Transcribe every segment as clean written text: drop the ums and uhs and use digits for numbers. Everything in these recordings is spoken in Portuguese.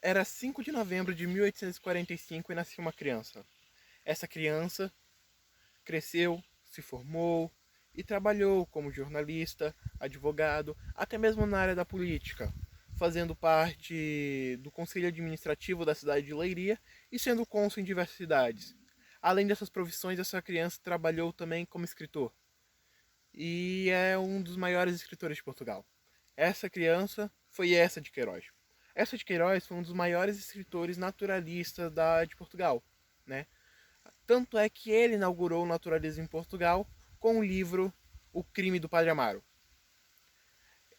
Era 5 de novembro de 1845 e nascia uma criança. Essa criança cresceu, se formou e trabalhou como jornalista, advogado, até mesmo na área da política, fazendo parte do conselho administrativo da cidade de Leiria e sendo cônsul em diversas cidades. Além dessas profissões, essa criança trabalhou também como escritor e é um dos maiores escritores de Portugal. Essa criança foi Essa de Queiroz. Essa de Queiroz foi um dos maiores escritores naturalistas de Portugal, né? Tanto é que ele inaugurou o naturalismo em Portugal com o livro O Crime do Padre Amaro.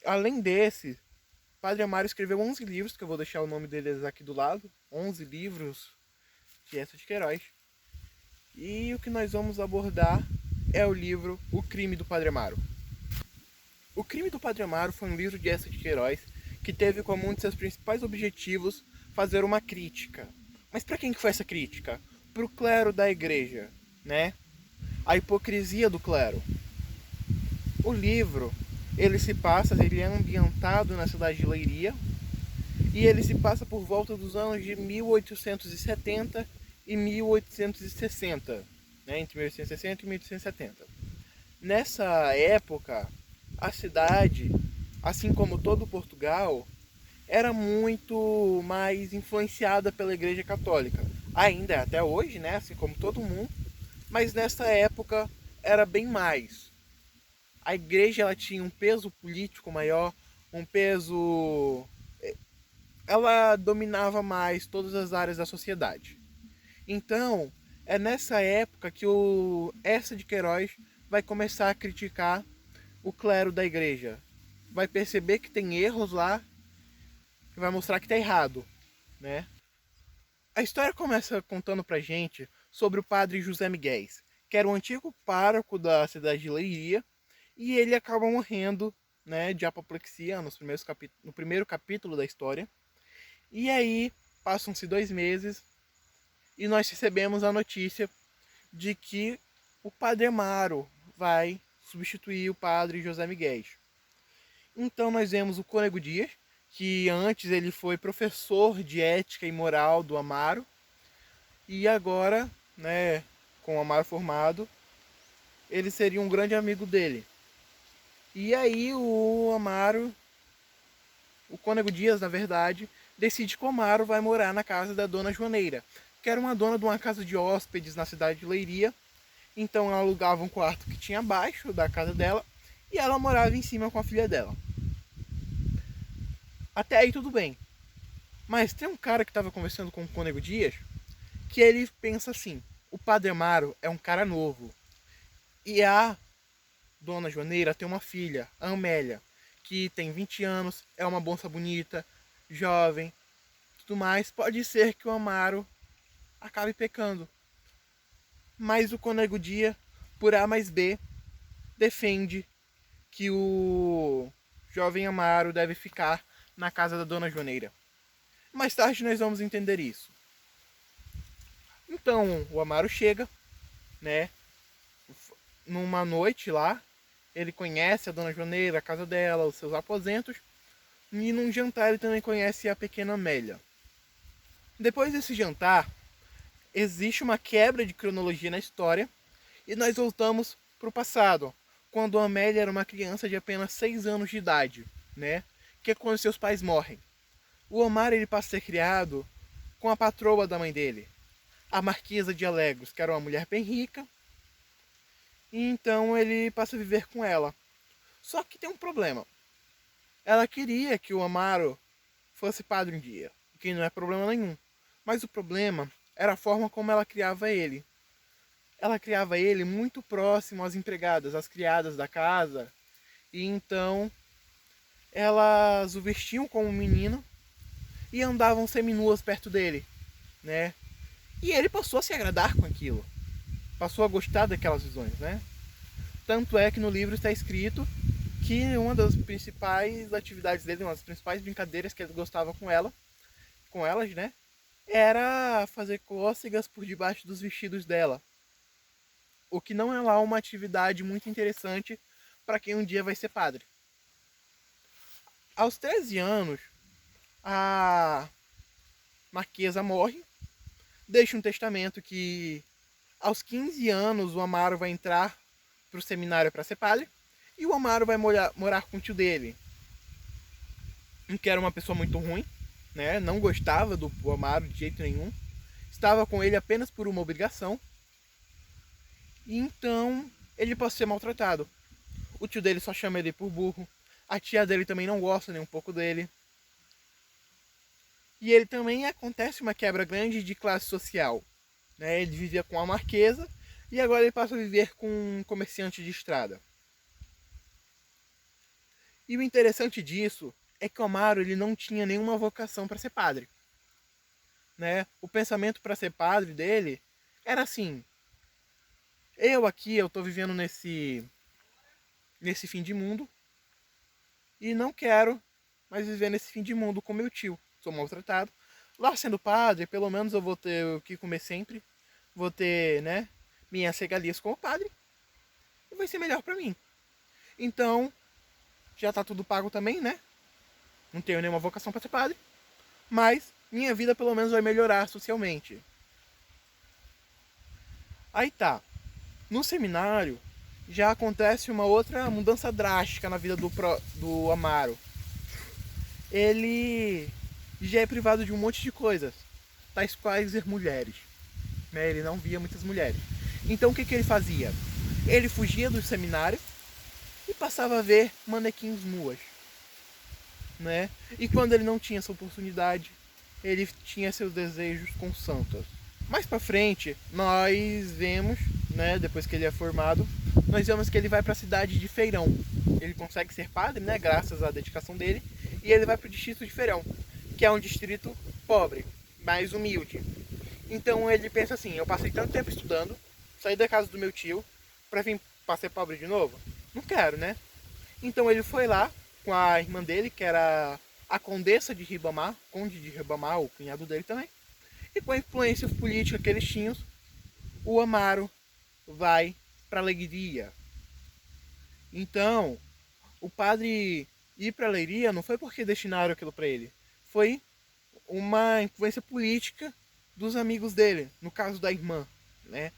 Além desse, Padre Amaro escreveu 11 livros, que eu vou deixar o nome deles aqui do lado, 11 livros de Essa de Queiroz. E o que nós vamos abordar é o livro O Crime do Padre Amaro. O Crime do Padre Amaro foi um livro de Essa de Queiroz que teve como um de seus principais objetivos fazer uma crítica. Mas para quem que foi essa crítica? Para o clero da igreja, né? A hipocrisia do clero. O livro, ele é ambientado na cidade de Leiria e ele se passa por volta dos anos de 1870 e 1860, né? Entre 1860 e 1870. Nessa época, a cidade, assim como todo Portugal, era muito mais influenciada pela Igreja Católica. Ainda é até hoje, né? Assim como todo mundo, mas nessa época era bem mais. A igreja ela tinha um peso político maior, um peso. Ela dominava mais todas as áreas da sociedade. Então, é nessa época que o Essa de Queiroz vai começar a criticar o clero da igreja. Vai perceber que tem erros lá e vai mostrar que está errado, né? A história começa contando pra gente sobre o padre José Miguel, que era um antigo pároco da cidade de Leiria, e ele acaba morrendo, né, de apoplexia no primeiro capítulo da história. E aí passam-se 2 meses e nós recebemos a notícia de que o padre Amaro vai substituir o padre José Miguel. Então nós vemos o Cônego Dias, que antes ele foi professor de ética e moral do Amaro, e agora, né, com o Amaro formado, ele seria um grande amigo dele. E aí o Cônego Dias, na verdade, decide que o Amaro vai morar na casa da dona Joaneira, que era uma dona de uma casa de hóspedes na cidade de Leiria. Então ela alugava um quarto que tinha abaixo da casa dela e ela morava em cima com a filha dela. Até aí tudo bem. Mas tem um cara que estava conversando com o Cônego Dias que ele pensa assim: o Padre Amaro é um cara novo. E a dona Joaneira tem uma filha, a Amélia, que tem 20 anos, é uma moça bonita, jovem, tudo mais. Pode ser que o Amaro acabe pecando. Mas o Cônego Dia, por A mais B, defende que o jovem Amaro deve ficar na casa da dona Joaneira. Mais tarde nós vamos entender isso. Então o Amaro chega, né? Numa noite lá, ele conhece a dona Joaneira, a casa dela, os seus aposentos, e num jantar ele também conhece a pequena Amélia. Depois desse jantar, existe uma quebra de cronologia na história e nós voltamos para o passado, quando a Amélia era uma criança de apenas 6 anos de idade, né? Que é quando seus pais morrem. O Omar ele passa a ser criado com a patroa da mãe dele, a Marquesa de Alegros, que era uma mulher bem rica, e então ele passa a viver com ela. Só que tem um problema. Ela queria que o Amaro fosse padre um dia, o que não é problema nenhum. Mas o problema era a forma como ela criava ele. Ela criava ele muito próximo às empregadas, às criadas da casa, e então elas o vestiam como um menino e andavam seminuas perto dele, né? E ele passou a se agradar com aquilo, passou a gostar daquelas visões, né? Tanto é que no livro está escrito que uma das principais atividades dele, uma das principais brincadeiras que ele gostava com elas, né? Era fazer cócegas por debaixo dos vestidos dela. O que não é lá uma atividade muito interessante para quem um dia vai ser padre. Aos 13 anos, a Marquesa morre, deixa um testamento que aos 15 anos o Amaro vai entrar para o seminário para ser padre, e o Amaro vai morar com o tio dele, que era uma pessoa muito ruim, né? Não gostava do Amaro de jeito nenhum, estava com ele apenas por uma obrigação, e então ele pode ser maltratado. O tio dele só chama ele por burro, a tia dele também não gosta nem um pouco dele. E ele também acontece uma quebra grande de classe social, né? Ele vivia com a marquesa e agora ele passa a viver com um comerciante de estrada. E o interessante disso é que o Amaro ele não tinha nenhuma vocação para ser padre, né? O pensamento para ser padre dele era assim: eu estou vivendo nesse fim de mundo e não quero mais viver nesse fim de mundo com meu tio. Sou maltratado. Lá sendo padre, pelo menos eu vou ter o que comer sempre, vou ter, né, minhas regalias como padre e vai ser melhor para mim. Então, já tá tudo pago também, né? Não tenho nenhuma vocação para ser padre, mas minha vida pelo menos vai melhorar socialmente. Aí tá. No seminário já acontece uma outra mudança drástica na vida do Amaro. Ele já é privado de um monte de coisas, tais quais ver mulheres, né? Ele não via muitas mulheres. Então o que ele fazia? Ele fugia do seminário e passava a ver manequins nuas, né? E quando ele não tinha essa oportunidade, ele tinha seus desejos com santas. Mais pra frente, nós vemos, né, depois que ele é formado, nós vemos que ele vai para a cidade de Feirão. Ele consegue ser padre, né, graças à dedicação dele, e ele vai para o distrito de Feirão, que é um distrito pobre, mais humilde. Então ele pensa assim: eu passei tanto tempo estudando, saí da casa do meu tio, para vir para ser pobre de novo? Não quero, né? Então ele foi lá com a irmã dele, que era a condessa de Ribamar, conde de Ribamar, o cunhado dele também. E com a influência política que eles tinham, o Amaro vai para Leiria. Então, o padre ir para Leiria não foi porque destinaram aquilo para ele. Foi uma influência política dos amigos dele, no caso da irmã, né?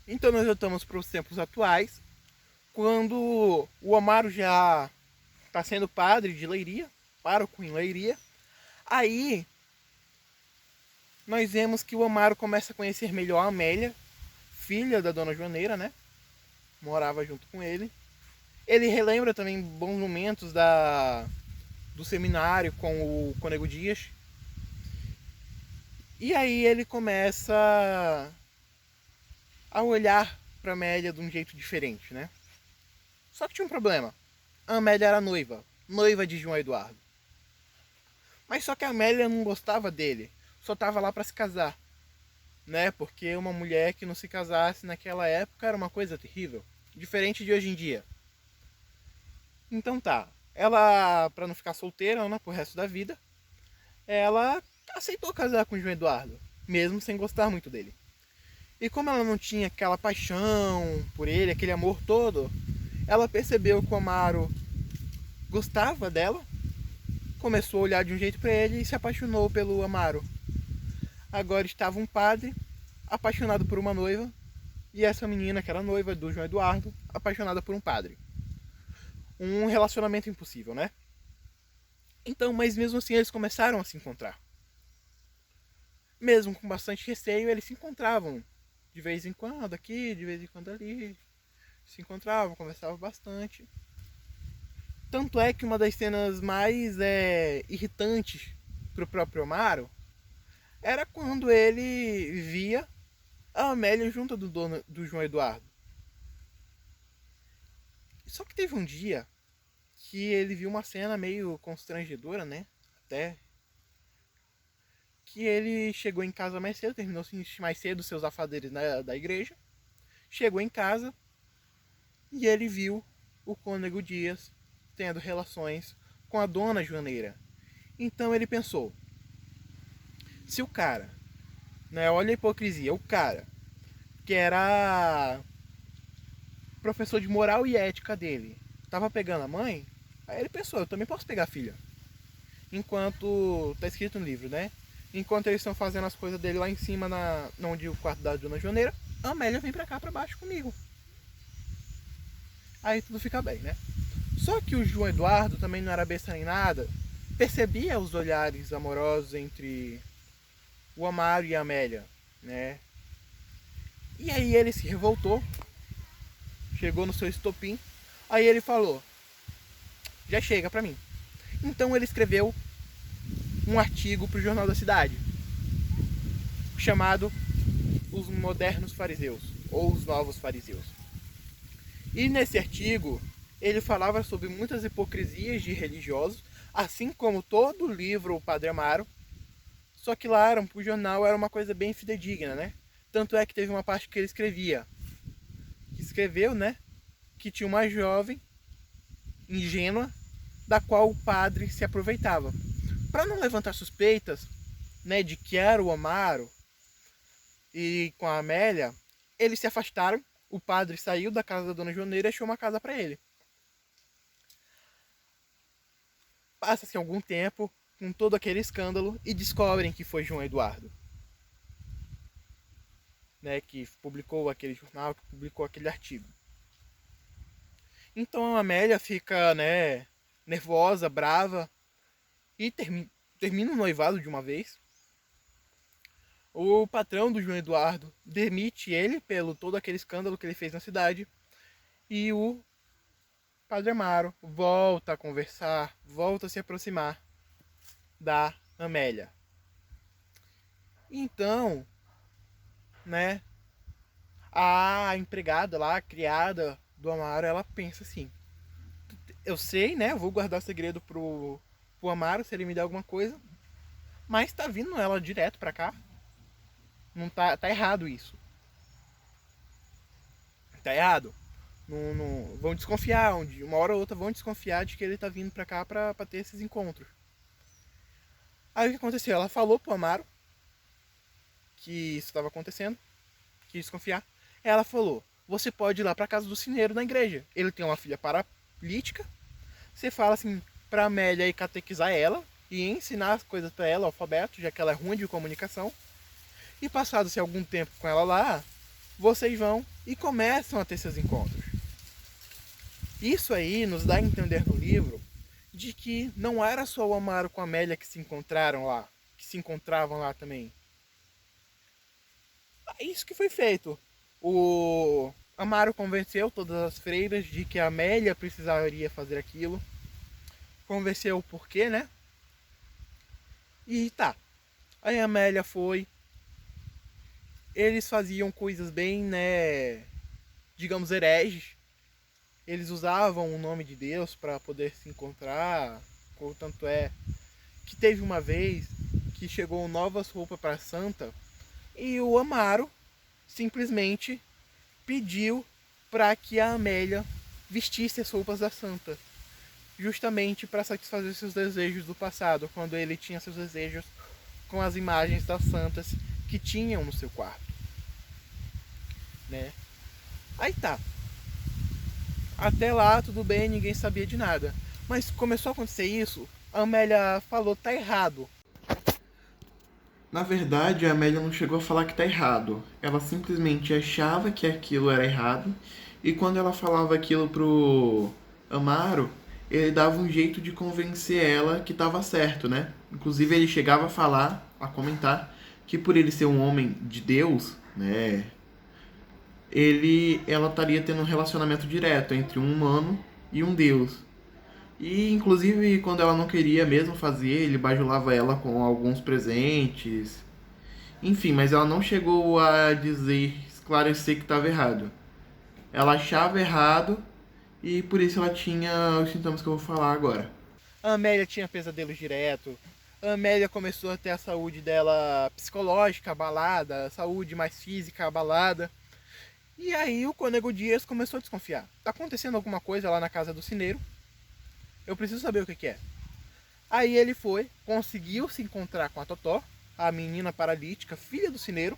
Então nós voltamos para os tempos atuais, quando o Amaro já está sendo padre de Leiria, pároco em Leiria. Aí nós vemos que o Amaro começa a conhecer melhor a Amélia, filha da dona Joaneira, né? Morava junto com ele. Ele relembra também bons momentos do seminário com o Cônego Dias. E aí ele começa a olhar para Amélia de um jeito diferente, né? Só que tinha um problema. A Amélia era noiva de João Eduardo. Mas só que a Amélia não gostava dele, só tava lá para se casar, né? Porque uma mulher que não se casasse naquela época era uma coisa terrível, diferente de hoje em dia. Então tá, ela, para não ficar solteira, né, pro resto da vida, ela aceitou casar com o João Eduardo, mesmo sem gostar muito dele. E como ela não tinha aquela paixão por ele, aquele amor todo, ela percebeu que o Amaro gostava dela, começou a olhar de um jeito para ele e se apaixonou pelo Amaro. Agora estava um padre apaixonado por uma noiva, e essa menina, que era noiva do João Eduardo, apaixonada por um padre. Um relacionamento impossível, né? Então, mas mesmo assim eles começaram a se encontrar. Mesmo com bastante receio, eles se encontravam de vez em quando aqui, de vez em quando ali. Se encontravam, conversavam bastante. Tanto é que uma das cenas mais irritantes pro próprio Amaro era quando ele via a Amélia junto do João Eduardo. Só que teve um dia que ele viu uma cena meio constrangedora, né? Até que ele chegou em casa mais cedo, terminou mais cedo seus afazeres da igreja. Chegou em casa e ele viu o Cônego Dias tendo relações com a dona Joaneira. Então ele pensou: se o cara, né, olha a hipocrisia, o cara que era professor de moral e ética dele tava pegando a mãe, aí ele pensou: eu também posso pegar a filha. enquanto tá escrito no livro, né? Enquanto eles estão fazendo as coisas dele lá em cima, onde o quarto da Dona Joaneira, a Amélia vem pra cá, pra baixo comigo. Aí tudo fica bem, né? Só que o João Eduardo também não era besta nem nada, percebia os olhares amorosos entre o Amaro e a Amélia, né? E aí ele se revoltou, chegou no seu estopim, aí ele falou, já chega pra mim. Então ele escreveu um artigo pro Jornal da Cidade, chamado Os Modernos Fariseus, ou Os Novos Fariseus. E nesse artigo, ele falava sobre muitas hipocrisias de religiosos, assim como todo o livro O Padre Amaro, só que lá o jornal era uma coisa bem fidedigna, né? Tanto é que teve uma parte que ele escreveu, né? Que tinha uma jovem ingênua da qual o padre se aproveitava. Para não levantar suspeitas, né, de que era o Amaro e com a Amélia, eles se afastaram. O padre saiu da casa da Dona Joaneira e achou uma casa para ele. Passa-se algum tempo com todo aquele escândalo e descobrem que foi João Eduardo, né, que publicou aquele jornal, que publicou aquele artigo. Então a Amélia fica, né, nervosa, brava e termina o noivado de uma vez. O patrão do João Eduardo demite ele pelo todo aquele escândalo que ele fez na cidade e o Padre Amaro volta a conversar, volta a se aproximar da Amélia. Então, né, a empregada lá, a criada do Amaro, ela pensa assim, eu sei, né, vou guardar o segredo pro Amaro se ele me der alguma coisa, mas tá vindo ela direto pra cá. Não tá errado isso. Tá errado. Não, vão desconfiar, uma hora ou outra vão desconfiar de que ele tá vindo pra cá pra ter esses encontros. Aí o que aconteceu? Ela falou pro Amaro que isso estava acontecendo, que desconfiar. Ela falou, você pode ir lá pra casa do sineiro na igreja. Ele tem uma filha paralítica. Você fala assim pra Amélia e catequizar ela e ensinar as coisas pra ela, o alfabeto, já que ela é ruim de comunicação. E passado-se algum tempo com ela lá, vocês vão e começam a ter seus encontros. Isso aí nos dá a entender no livro de que não era só o Amaro com a Amélia que se encontraram lá, que se encontravam lá também. É isso que foi feito. O Amaro convenceu todas as freiras de que a Amélia precisaria fazer aquilo. Convenceu o porquê, né? E tá. Aí a Amélia foi. Eles faziam coisas bem, né, digamos, hereges. Eles usavam o nome de Deus para poder se encontrar. Tanto é que teve uma vez que chegou novas roupas para a santa e o Amaro simplesmente pediu para que a Amélia vestisse as roupas da santa, justamente para satisfazer seus desejos do passado, quando ele tinha seus desejos com as imagens das santas que tinham no seu quarto, né? Aí tá. Até lá tudo bem, ninguém sabia de nada. Mas começou a acontecer isso, a Amélia falou, tá errado. Na verdade, a Amélia não chegou a falar que tá errado. Ela simplesmente achava que aquilo era errado. E quando ela falava aquilo pro Amaro, ele dava um jeito de convencer ela que tava certo, né? Inclusive ele chegava a falar, a comentar, que por ele ser um homem de Deus, né, ela estaria tendo um relacionamento direto entre um humano e um Deus. E inclusive quando ela não queria mesmo fazer, ele bajulava ela com alguns presentes. Enfim, mas ela não chegou a dizer, esclarecer que estava errado. Ela achava errado e por isso ela tinha os sintomas que eu vou falar agora. A Amélia tinha pesadelos direto. A Amélia começou a ter a saúde dela psicológica abalada, a saúde mais física abalada. E aí o Cônego Dias começou a desconfiar. Tá acontecendo alguma coisa lá na casa do sineiro. Eu preciso saber o que é. Aí ele foi, conseguiu se encontrar com a Totó, a menina paralítica, filha do sineiro.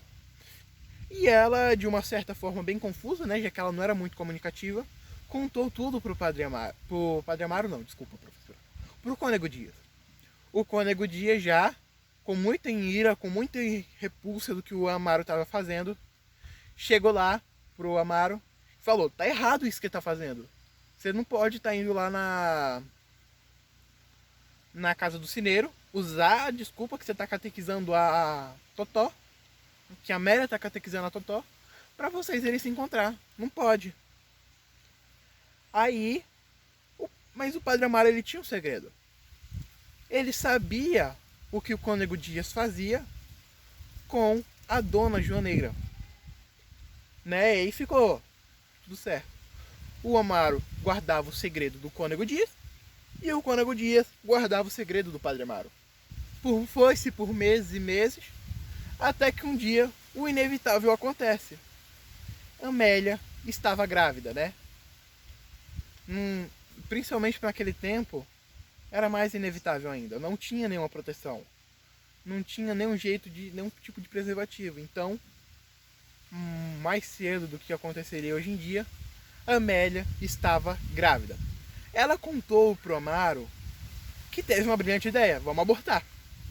E ela, de uma certa forma bem confusa, né, já que ela não era muito comunicativa, contou tudo pro Padre Amaro. Pro Padre Amaro não, desculpa, professor. Pro Cônego Dias. O Cônego Dias já, com muita ira, com muita repulsa do que o Amaro estava fazendo, chegou lá pro Amaro e falou: tá errado isso que ele tá fazendo. Você não pode estar indo lá na casa do cineiro, usar a desculpa que você tá catequizando a Totó, que a Amélia tá catequizando a Totó, pra vocês irem se encontrar. Não pode. Aí, mas o Padre Amaro, ele tinha um segredo. Ele sabia o que o Cônego Dias fazia com a Dona Joaneira, né? E ficou tudo certo. O Amaro guardava o segredo do Cônego Dias e o Cônego Dias guardava o segredo do Padre Amaro. Foi-se por meses e meses, até que um dia o inevitável acontece. Amélia estava grávida, né? Principalmente naquele tempo, era mais inevitável ainda. Não tinha nenhuma proteção. Não tinha nenhum jeito de nenhum tipo de preservativo. Então, mais cedo do que aconteceria hoje em dia, a Amélia estava grávida. Ela contou pro Amaro que teve uma brilhante ideia: vamos abortar,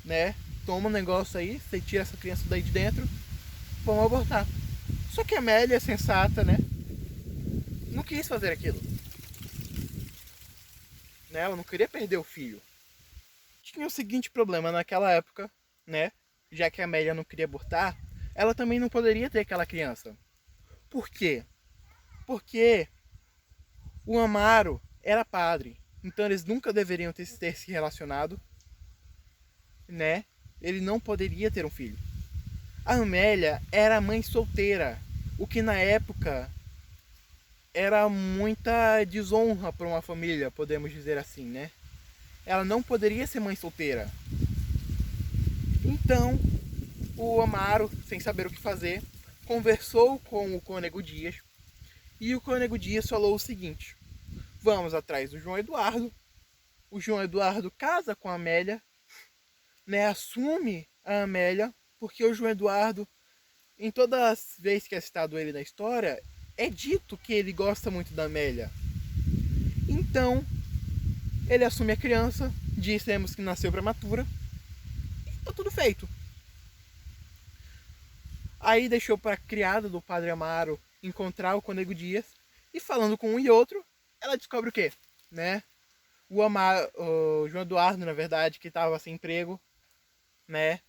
né? Toma um negócio aí, você tira essa criança daí de dentro, vamos abortar. Só que a Amélia, sensata, né, não quis fazer aquilo. Né? Ela não queria perder o filho. Tinha o seguinte problema naquela época, né? Já que a Amélia não queria abortar, ela também não poderia ter aquela criança. Por quê? Porque o Amaro era padre, então eles nunca deveriam ter se relacionado, né? Ele não poderia ter um filho. A Amélia era mãe solteira, o que na época era muita desonra para uma família, podemos dizer assim, né? Ela não poderia ser mãe solteira. Então, o Amaro, sem saber o que fazer, conversou com o Cônego Dias, e o Cônego Dias falou o seguinte: vamos atrás do João Eduardo. O João Eduardo casa com a Amélia, né, assume a Amélia, porque o João Eduardo, em todas as vezes que é citado ele na história, é dito que ele gosta muito da Amélia. Então, ele assume a criança, dissemos que nasceu prematura, e tá tudo feito. Aí deixou para a criada do Padre Amaro encontrar o Cônego Dias, e falando com um e outro, ela descobre o quê? Né? O João Eduardo, na verdade, que estava sem emprego, né?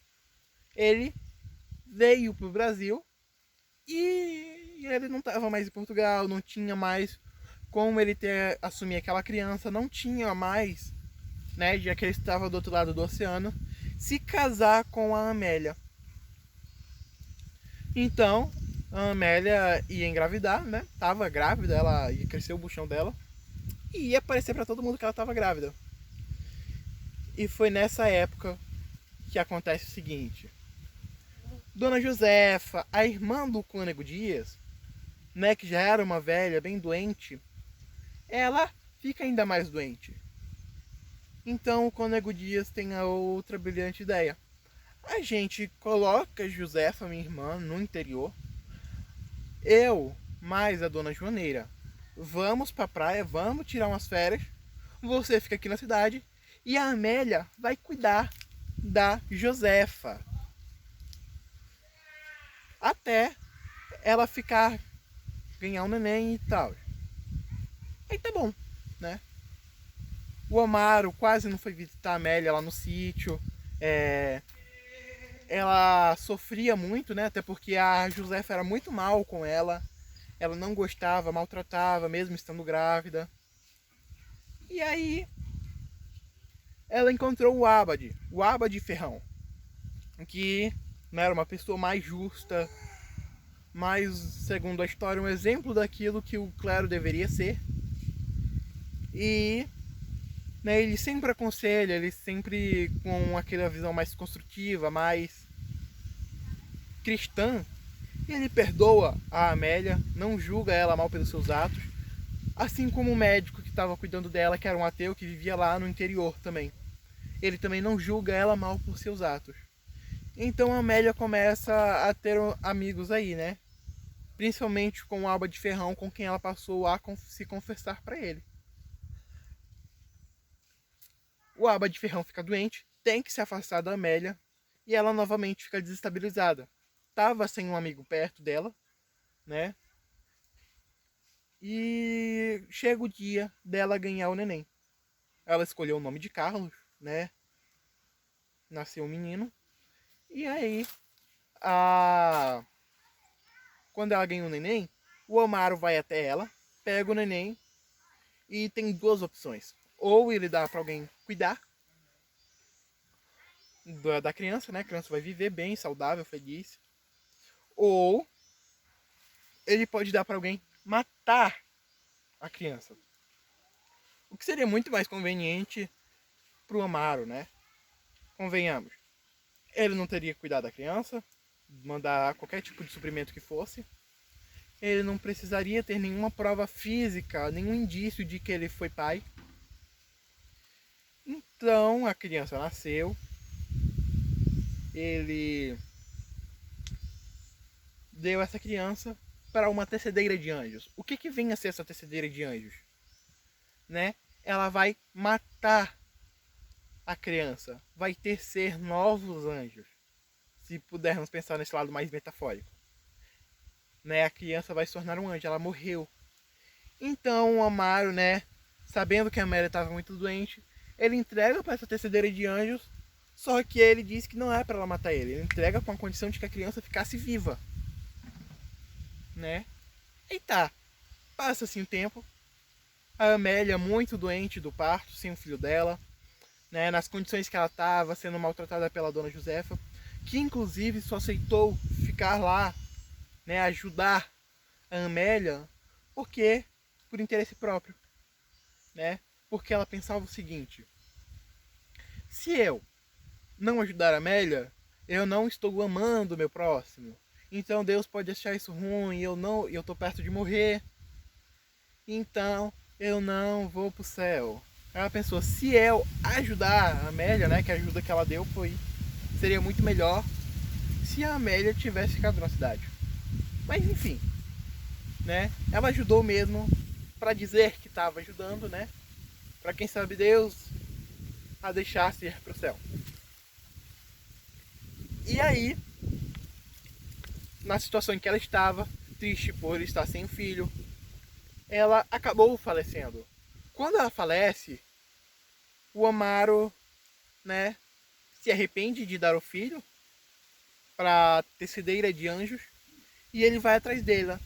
Ele veio pro Brasil e ele não estava mais em Portugal, não tinha mais como ele assumir aquela criança, não tinha mais, né? Já que ele estava do outro lado do oceano, se casar com a Amélia. Então, a Amélia ia engravidar, né? Tava grávida, ela ia crescer o buchão dela e ia aparecer para todo mundo que ela estava grávida. E foi nessa época que acontece o seguinte: Dona Josefa, a irmã do Cônego Dias, né, que já era uma velha bem doente, ela fica ainda mais doente. Então o Cônego Dias tem a outra brilhante ideia: a gente coloca a Josefa, minha irmã, no interior, eu mais a Dona Joaneira vamos pra praia, vamos tirar umas férias, você fica aqui na cidade e a Amélia vai cuidar da Josefa até ela ganhar um neném e tal. Aí tá bom, né? O Amaro quase não foi visitar a Amélia lá no sítio. Ela sofria muito, né? Até porque a Josefa era muito mal com ela. Ela não gostava, maltratava, mesmo estando grávida. E aí ela encontrou o Abade Ferrão, que não era uma pessoa mais justa, mas, segundo a história, um exemplo daquilo que o clero deveria ser. E, né, ele sempre aconselha, ele sempre com aquela visão mais construtiva, mais cristã. E ele perdoa a Amélia, não julga ela mal pelos seus atos, assim como o médico que estava cuidando dela, que era um ateu, que vivia lá no interior também. Ele também não julga ela mal por seus atos. Então a Amélia começa a ter amigos aí, né? Principalmente com o Abade Ferrão, com quem ela passou a se confessar para ele. O Abade Ferrão fica doente, tem que se afastar da Amélia e ela novamente fica desestabilizada. Tava sem um amigo perto dela, né? E chega o dia dela ganhar o neném. Ela escolheu o nome de Carlos, né? Nasceu um menino. E aí, quando ela ganha o neném, o Amaro vai até ela, pega o neném e tem duas opções. Ou ele dá para alguém cuidar da criança, né? A criança vai viver bem, saudável, feliz. Ou ele pode dar para alguém matar a criança. O que seria muito mais conveniente pro Amaro, né? Convenhamos. Ele não teria que cuidar da criança, mandar qualquer tipo de suprimento que fosse. Ele não precisaria ter nenhuma prova física, nenhum indício de que ele foi pai. Então a criança nasceu, ele deu essa criança para uma tecedeira de anjos. O que vem a ser essa tecedeira de anjos? Né? Ela vai matar a criança, vai tecer novos anjos, se pudermos pensar nesse lado mais metafórico. Né? A criança vai se tornar um anjo, ela morreu. Então o Amaro, né, sabendo que a Amélia estava muito doente, ele entrega para essa tecedeira de anjos, só que ele diz que não é para ela matar ele. Ele entrega com a condição de que a criança ficasse viva. Né? E tá, passa-se um tempo, a Amélia muito doente do parto, sem o filho dela, né, nas condições que ela estava, sendo maltratada pela dona Josefa, que inclusive só aceitou ficar lá, né, ajudar a Amélia, porque por interesse próprio, né? Porque ela pensava o seguinte: se eu não ajudar a Amélia, eu não estou amando o meu próximo. Então Deus pode achar isso ruim, eu tô perto de morrer. Então eu não vou pro céu. Ela pensou, se eu ajudar a Amélia, né, que a ajuda que ela deu seria muito melhor se a Amélia tivesse ficado na cidade. Mas enfim, né? Ela ajudou mesmo para dizer que estava ajudando, né? Para quem sabe Deus a deixasse ir pro céu. E aí, na situação em que ela estava, triste por estar sem o filho, ela acabou falecendo. Quando ela falece, o Amaro, né, se arrepende de dar o filho para tecedeira de anjos e ele vai atrás dela,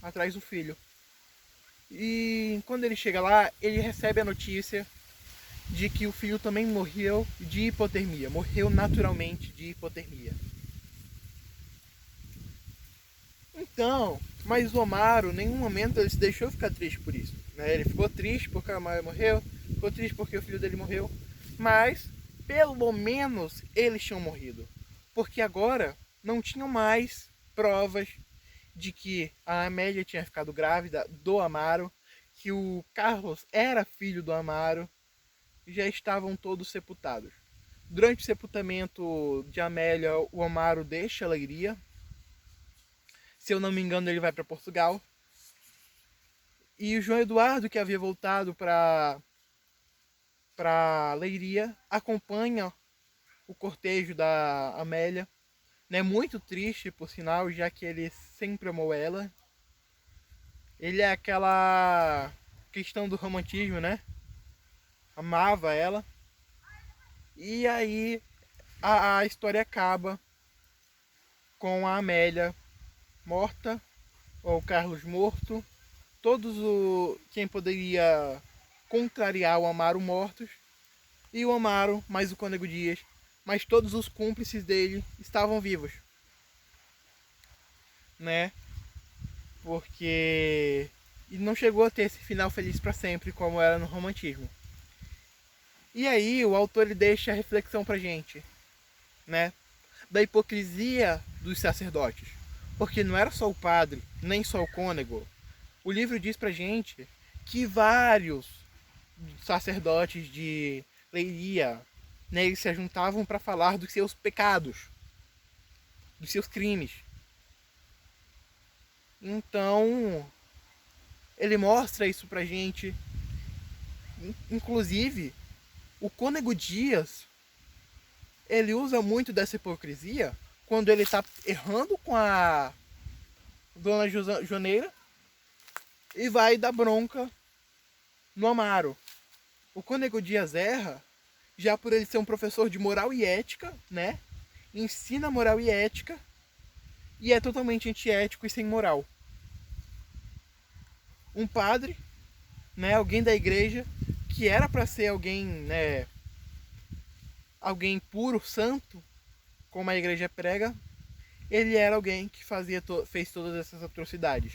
atrás do filho. E quando ele chega lá, ele recebe a notícia de que o filho também morreu de hipotermia, morreu naturalmente de hipotermia. Então, mas o Amaro, em nenhum momento ele se deixou ficar triste por isso. Né? Ele ficou triste porque a Amaro morreu, ficou triste porque o filho dele morreu, mas pelo menos eles tinham morrido. Porque agora não tinham mais provas de que a Amélia tinha ficado grávida do Amaro, que o Carlos era filho do Amaro, já estavam todos sepultados. Durante o sepultamento de Amélia, o Amaro deixa a Leiria. Se eu não me engano, ele vai para Portugal. E o João Eduardo, que havia voltado para Leiria, acompanha o cortejo da Amélia. Né? Muito triste, por sinal, já que ele sempre amou ela. Ele é aquela questão do romantismo, né? Amava ela. E aí a história acaba com a Amélia morta, ou o Carlos morto, quem poderia contrariar o Amaro mortos, e o Amaro, mais o Cônego Dias, mas todos os cúmplices dele estavam vivos, né? Porque e não chegou a ter esse final feliz para sempre como era no romantismo. E aí o autor ele deixa a reflexão pra gente, né? Da hipocrisia dos sacerdotes. Porque não era só o padre, nem só o cônego. O livro diz pra gente que vários sacerdotes de Leiria, né, eles se juntavam para falar dos seus pecados, dos seus crimes. Então, ele mostra isso pra gente. Inclusive, o Cônego Dias, ele usa muito dessa hipocrisia quando ele está errando com a dona Joneira e vai dar bronca no Amaro. O Cônego Dias erra já por ele ser um professor de moral e ética, né? Ensina moral e ética e é totalmente antiético e sem moral. Um padre, né, alguém da igreja que era para ser alguém, né, alguém puro, santo, como a igreja prega, ele era alguém que fez todas essas atrocidades.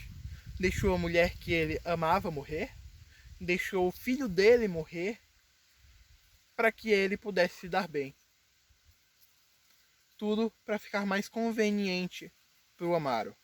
Deixou a mulher que ele amava morrer, deixou o filho dele morrer para que ele pudesse se dar bem. Tudo para ficar mais conveniente para o Amaro.